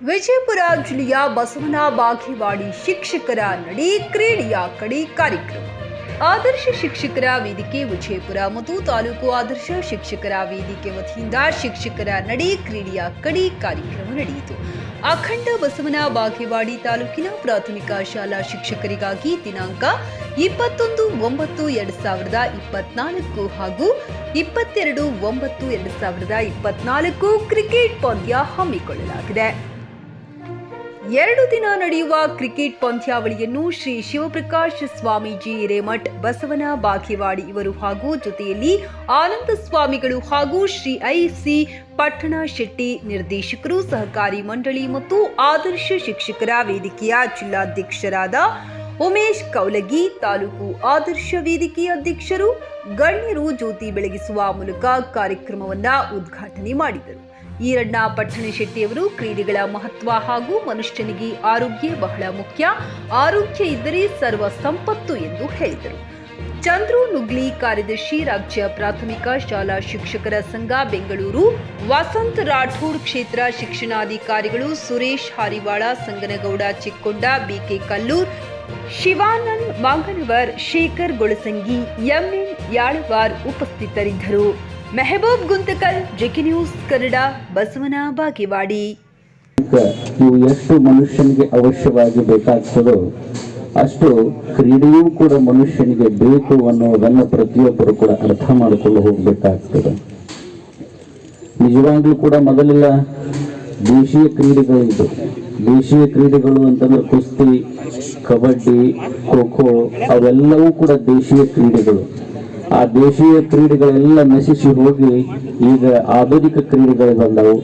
ವಿಜಯಪುರ ಜಿಲ್ಲೆಯ ಬಸವನ ಬಾಗೇವಾಡಿ ಶಿಕ್ಷಕರ ನಡಿ ಕ್ರೀಡೆಯ ಕಡೆ ಕಾರ್ಯಕ್ರಮ. ಆದರ್ಶ ಶಿಕ್ಷಕರ ವೇದಿಕೆ ವಿಜಯಪುರ ಮತ್ತು ತಾಲೂಕು ಆದರ್ಶ ಶಿಕ್ಷಕರ ವೇದಿಕೆ ವತಿಯಿಂದ ಶಿಕ್ಷಕರ ನಡಿ ಕ್ರೀಡೆಯ ಕಡೆ ಕಾರ್ಯಕ್ರಮ ನಡೆಯಿತು. ಅಖಂಡ ಬಸವನ ಬಾಗೇವಾಡಿ ತಾಲೂಕಿನ ಪ್ರಾಥಮಿಕ ಶಾಲಾ ಶಿಕ್ಷಕರಿಗಾಗಿ ದಿನಾಂಕ 21/9/2024 ಹಾಗೂ 22/9/2024 ಕ್ರಿಕೆಟ್ ಪಂದ್ಯ ಹಮ್ಮಿಕೊಳ್ಳಲಾಗಿದೆ. 2 ದಿನ ನಡೆಯುವ ಕ್ರಿಕೆಟ್ ಪಂದ್ಯಾವಳಿಯನ್ನು ಶ್ರೀ ಶಿವಪ್ರಕಾಶ್ ಸ್ವಾಮೀಜಿ ಹಿರೇಮಠ್ ಬಸವನ ಬಾಗೇವಾಡಿ ಇವರು ಹಾಗೂ ಜೊತೆಯಲ್ಲಿ ಆನಂದ ಸ್ವಾಮಿಗಳು ಹಾಗೂ ಶ್ರೀ ಐ.ಸಿ. ಪಟ್ಟಣ ಶೆಟ್ಟಿ ನಿರ್ದೇಶಕರು, ಸಹಕಾರಿ ಮಂಡಳಿ ಮತ್ತು ಆದರ್ಶ ಶಿಕ್ಷಕರ ವೇದಿಕೆಯ ಜಿಲ್ಲಾಧ್ಯಕ್ಷರಾದ ಉಮೇಶ್ ಕೌಲಗಿ, ತಾಲೂಕು ಆದರ್ಶ ವೇದಿಕೆಯ ಅಧ್ಯಕ್ಷರು, ಗಣ್ಯರು ಜ್ಯೋತಿ ಬೆಳಗಿಸುವ ಮೂಲಕ ಕಾರ್ಯಕ್ರಮವನ್ನು ಉದ್ಘಾಟನೆ ಮಾಡಿದರು. ಈರಣ್ಣ ಪಟ್ಟಣಶೆಟ್ಟಿಯವರು ಕ್ರೀಡೆಗಳ ಮಹತ್ವ ಹಾಗೂ ಮನುಷ್ಯನಿಗೆ ಆರೋಗ್ಯ ಬಹಳ ಮುಖ್ಯ, ಆರೋಗ್ಯ ಇದ್ದರೆ ಸರ್ವ ಸಂಪತ್ತು ಎಂದು ಹೇಳಿದರು. ಚಂದ್ರು ನುಗ್ಲಿ, ಕಾರ್ಯದರ್ಶಿ, ರಾಜ್ಯ ಪ್ರಾಥಮಿಕ ಶಾಲಾ ಶಿಕ್ಷಕರ ಸಂಘ ಬೆಂಗಳೂರು, ವಸಂತ್ ರಾಠೋಡ್, ಕ್ಷೇತ್ರ ಶಿಕ್ಷಣಾಧಿಕಾರಿಗಳು ಸುರೇಶ್ ಹಾರಿವಾಳ, ಸಂಗನಗೌಡ ಚಿಕ್ಕೊಂಡ, ಬಿಕೆ ಕಲ್ಲೂರ್, ಶಿವಾನಂದ್ ಮಾಂಗನವರ್, ಶೇಖರ್ ಗೊಳಸಂಗಿ, ಎಂಎನ್ ಯಾಳವಾರ್ ಉಪಸ್ಥಿತರಿದ್ದರು. Mehboob Guntakal, JK news Kannada, Basavana Bagewadi. ಇವು ಎಷ್ಟು ಮನುಷ್ಯನಿಗೆ ಅವಶ್ಯವಾಗಿ ಬೇಕಾಗ್ತದೋ ಅಷ್ಟು ಕ್ರೀಡೆಯೂ ಕೂಡ ಮನುಷ್ಯನಿಗೆ ಬೇಕು ಅನ್ನೋದನ್ನು ಪ್ರತಿಯೊಬ್ಬರು ಕೂಡ ಅರ್ಥ ಮಾಡಿಕೊಂಡು ಹೋಗಬೇಕಾಗ್ತದೆ. ನಿಜವಾಗ್ಲೂ ಕೂಡ ಮೊದಲೆಲ್ಲ ದೇಶೀಯ ಕ್ರೀಡೆಗಳಿದ್ದು, ದೇಶೀಯ ಕ್ರೀಡೆಗಳು ಅಂತಂದ್ರೆ ಕುಸ್ತಿ, ಕಬಡ್ಡಿ, ಖೋ ಖೋ ಅವೆಲ್ಲವೂ ಕೂಡ ದೇಶೀಯ ಕ್ರೀಡೆಗಳು. ಆ ದೇಶೀಯ ಕ್ರೀಡೆಗಳೆಲ್ಲ ನಶಿಸಿ ಹೋಗಿ ಈಗ ಆಧುನಿಕ ಕ್ರೀಡೆಗಳು ಬಂದವು.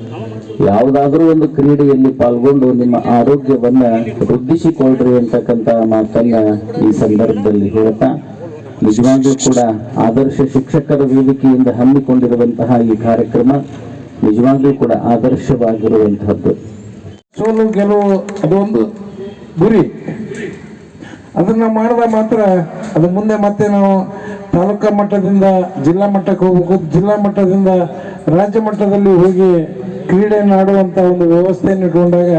ಯಾವುದಾದ್ರೂ ಒಂದು ಕ್ರೀಡೆಯಲ್ಲಿ ಪಾಲ್ಗೊಂಡು ನಿಮ್ಮ ಆರೋಗ್ಯವನ್ನ ವೃದ್ಧಿಸಿಕೊಳ್ಳ್ರಿ ಅಂತಕ್ಕಂಥ ಮಾತನ್ನ ಈ ಸಂದರ್ಭದಲ್ಲಿ ಹೇಳ್ತಾ, ನಿಜವಾಗ್ಲೂ ಕೂಡ ಆದರ್ಶ ಶಿಕ್ಷಕರ ವೇದಿಕೆಯಿಂದ ಹಮ್ಮಿಕೊಂಡಿರುವಂತಹ ಈ ಕಾರ್ಯಕ್ರಮ ನಿಜವಾಗ್ಲೂ ಕೂಡ ಆದರ್ಶವಾಗಿರುವಂತಹದ್ದು. ಸೋಲು ಗೆಲುವು ಅದೊಂದು ಗುರಿ, ಅದನ್ನ ಮಾಡಿದ ಮಾತ್ರ ಅದು ಮುಂದೆ ಮತ್ತೆ ನಾವು ತಾಲೂಕಾ ಮಟ್ಟದಿಂದ ಜಿಲ್ಲಾ ಮಟ್ಟಕ್ಕೆ ಹೋಗ್ಬೇಕು, ಜಿಲ್ಲಾ ಮಟ್ಟದಿಂದ ರಾಜ್ಯ ಮಟ್ಟದಲ್ಲಿ ಹೋಗಿ ಕ್ರೀಡೆಯನ್ನು ಆಡುವಂಥ ಒಂದು ವ್ಯವಸ್ಥೆಯನ್ನು ಇಟ್ಕೊಂಡಾಗ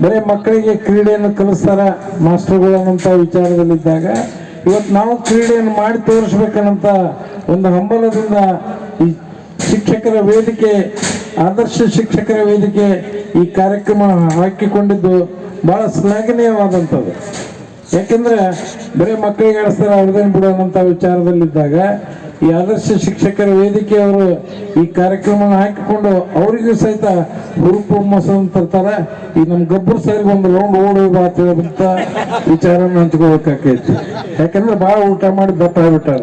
ಬರೀ ಮಕ್ಕಳಿಗೆ ಕ್ರೀಡೆಯನ್ನು ಕಲಿಸ್ತಾರ ಮಾಸ್ಟರ್ಗಳು ಅನ್ನೋಂಥ ವಿಚಾರದಲ್ಲಿದ್ದಾಗ ಇವತ್ತು ನಾವು ಕ್ರೀಡೆಯನ್ನು ಮಾಡಿ ತೋರಿಸ್ಬೇಕನ್ನಂತ ಒಂದು ಹಂಬಲದಿಂದ ಈ ಶಿಕ್ಷಕರ ವೇದಿಕೆ, ಆದರ್ಶ ಶಿಕ್ಷಕರ ವೇದಿಕೆ ಈ ಕಾರ್ಯಕ್ರಮ ಹಾಕಿಕೊಂಡಿದ್ದು ಬಹಳ ಶ್ಲಾಘನೀಯವಾದಂಥದ್ದು. ಯಾಕೆಂದ್ರೆ ಬರೀ ಮಕ್ಕಳಿಗೆ ಆಡಿಸ್ತಾರೆ ಅವ್ರದೇನು ಬಿಡೋಣಂತ ವಿಚಾರದಲ್ಲಿದ್ದಾಗ ಈ ಆದರ್ಶ ಶಿಕ್ಷಕರ ವೇದಿಕೆಯವರು ಈ ಕಾರ್ಯಕ್ರಮನ ಹಾಕಿಕೊಂಡು ಅವರಿಗೂ ಸಹಿತ ಹುರುಪು ಹುಮ್ಮಸ್ಸು ತರ್ತಾರೆ. ಈ ನಮ್ಮ ಗಬ್ಬರ್ ಸರಿಗೆ ಒಂದು ರೌಂಡ್ ಓಡೋದಂತ ವಿಚಾರನ ಹಂಚ್ಕೋಬೇಕಾಕೈತಿ. ಯಾಕಂದ್ರೆ ಬಹಳ ಊಟ ಮಾಡಿ ದಪ್ಪ ಆಗ್ಬಿಟ್ಟಾರ.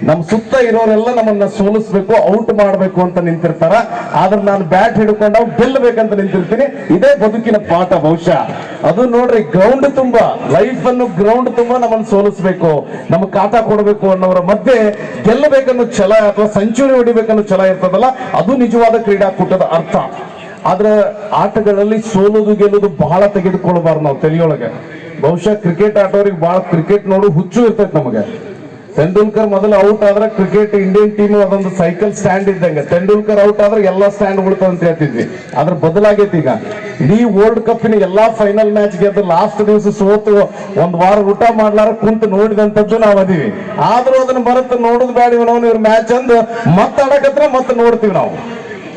ನಮ್ ಸುತ್ತ ಇರೋರೆಲ್ಲ ನಮ್ಮನ್ನ ಸೋಲಿಸ್ಬೇಕು, ಔಟ್ ಮಾಡ್ಬೇಕು ಅಂತ ನಿಂತಿರ್ತಾರ. ಆದ್ರೆ ನಾನು ಬ್ಯಾಟ್ ಹಿಡ್ಕೊಂಡು ಗೆಲ್ಲಬೇಕಂತ ನಿಂತಿರ್ತೀನಿ. ಇದೇ ಬದುಕಿನ ಪಾಠ ಬಹುಶಃ. ಅದು ನೋಡ್ರಿ, ಗ್ರೌಂಡ್ ತುಂಬಾ, ಲೈಫ್ ಅನ್ನು ಗ್ರೌಂಡ್ ತುಂಬಾ ನಮ್ಮನ್ನು ಸೋಲಿಸ್ಬೇಕು, ನಮಗ್ ಕಾಟ ಕೊಡಬೇಕು ಅನ್ನೋರ ಮಧ್ಯೆ ಗೆಲ್ಲಬೇಕನ್ನೋ ಛಲ ಅಥವಾ ಸೆಂಚುರಿ ಹೊಡಿಬೇಕನ್ನೋ ಛಲ ಇರ್ತದಲ್ಲ, ಅದು ನಿಜವಾದ ಕ್ರೀಡಾಕೂಟದ ಅರ್ಥ. ಆದ್ರೆ ಆಟಗಳಲ್ಲಿ ಸೋಲುದು ಗೆಲ್ಲುದು ಬಹಳ ತೆಗೆದುಕೊಳ್ಬಾರ್ದು ನಾವು ತಲೆಯೊಳಗೆ. ಬಹುಶಃ ಕ್ರಿಕೆಟ್ ಆಟೋರಿಗೆ ಬಹಳ ಕ್ರಿಕೆಟ್ ನೋಡು ಹುಚ್ಚು ಇರ್ತೈತೆ ನಮಗೆ. ತೆಂಡೂಲ್ಕರ್ ಮೊದಲು ಔಟ್ ಆದ್ರೆ ಕ್ರಿಕೆಟ್ ಇಂಡಿಯನ್ ಟೀಮ್ ಅದೊಂದು ಸೈಕಲ್ ಸ್ಟ್ಯಾಂಡ್ ಇದ್ದಂಗೆ, ತೆಂಡೂಲ್ಕರ್ ಔಟ್ ಆದ್ರೆ ಎಲ್ಲಾ ಸ್ಟ್ಯಾಂಡ್ ಉಳ್ತಾವ ಅಂತ ಹೇಳ್ತಿದ್ವಿ. ಅದ್ರ ಬದಲಾಗೈತಿ ಈಗ ಇಡೀ ವರ್ಲ್ಡ್ ಕಪ್ಪಿನ ಎಲ್ಲಾ ಫೈನಲ್ ಮ್ಯಾಚ್ ಗೆದ್ದು ಲಾಸ್ಟ್ ದಿವಸ ಸೋತು ಒಂದ್ ವಾರ ಊಟ ಮಾಡ್ಲಾರ ಕುಂತು ನೋಡಿದಂತದ್ದು ನಾವ್ ಅದೀವಿ. ಆದ್ರೂ ಅದನ್ನ ಬರತ್ತ ನೋಡುದು ಬೇಡ, ಇವ್ರ ಮ್ಯಾಚ್ ಅಂದ್ ಮತ್ತೆ ಆಡಕತ್ರ ಮತ್ತೆ ನೋಡ್ತೀವಿ ನಾವು.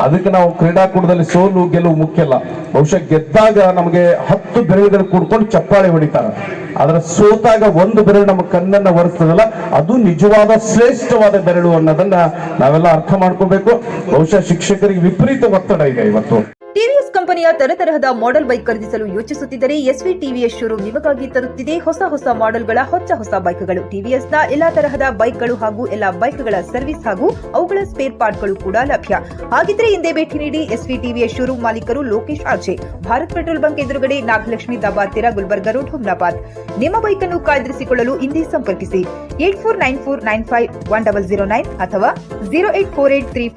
ಅದಕ್ಕೆ ನಾವು ಕ್ರೀಡಾಕೂಟದಲ್ಲಿ ಸೋಲು ಗೆಲುವು ಮುಖ್ಯ ಅಲ್ಲ. ಬಹುಶಃ ಗೆದ್ದಾಗ ನಮಗೆ 10 ಬೆರಳುಗಳು ಕೂಡ್ಕೊಂಡು ಚಪ್ಪಾಳೆ ಹೊಡಿತಾರೆ. ಆದ್ರೆ ಸೋತಾಗ ಒಂದು ಬೆರಳು ನಮ್ಮ ಕಣ್ಣನ್ನ ಒರೆಸ್ತದಲ್ಲ, ಅದು ನಿಜವಾದ ಶ್ರೇಷ್ಠವಾದ ಬೆರಳು ಅನ್ನೋದನ್ನ ನಾವೆಲ್ಲ ಅರ್ಥ ಮಾಡ್ಕೋಬೇಕು. ಬಹುಶಃ ಶಿಕ್ಷಕರಿಗೆ ವಿಪರೀತ ಒತ್ತಡ ಇದೆ ಇವತ್ತು. ಟಿವಿಎಸ್ ಕಂಪನಿಯ ತರತರಹದ ಮಾಡೆಲ್ ಬೈಕ್ ಖರೀದಿಸಲು ಯೋಚಿಸುತ್ತಿದ್ದರೆ ಎಸ್ವಿ ಟಿವಿಎಸ್ ಶೋರೂಮ್ ನಿಮಗಾಗಿ ತರುತ್ತಿದೆ ಹೊಸ ಮಾಡೆಲ್ಗಳ ಹೊಸ ಬೈಕ್ಗಳು. ಟಿವಿಎಸ್ನ ಎಲ್ಲಾ ತರಹದ ಬೈಕ್ಗಳು ಹಾಗೂ ಎಲ್ಲಾ ಬೈಕ್ಗಳ ಸರ್ವಿಸ್ ಹಾಗೂ ಅವುಗಳ ಸ್ಪೇರ್ ಪಾರ್ಟ್ಗಳು ಕೂಡ ಲಭ್ಯ. ಹಾಗಿದ್ರೆ ಹಿಂದೆ ಭೇಟಿ ನೀಡಿ. ಎಸ್ವಿ ಟಿವಿಎಸ್ ಶೋರೂಮ್ ಮಾಲೀಕರು Lokesh RJ, Bharat petrol bunk ಎದುರುಗಡೆ, ನಾಗಲಕ್ಷ್ಮಿ ದಾಬಾ ಹತ್ತಿರ, ಗುಲ್ಬರ್ಗಾ ರೋಡ್, ಹುಮ್ನಾಬಾದ್. ನಿಮ್ಮ ಬೈಕ್ ಅನ್ನು ಕಾಯ್ದಿರಿಸಿಕೊಳ್ಳಲು ಹಿಂದೆ ಸಂಪರ್ಕಿಸಿ 8494951009 ಅಥವಾ 08483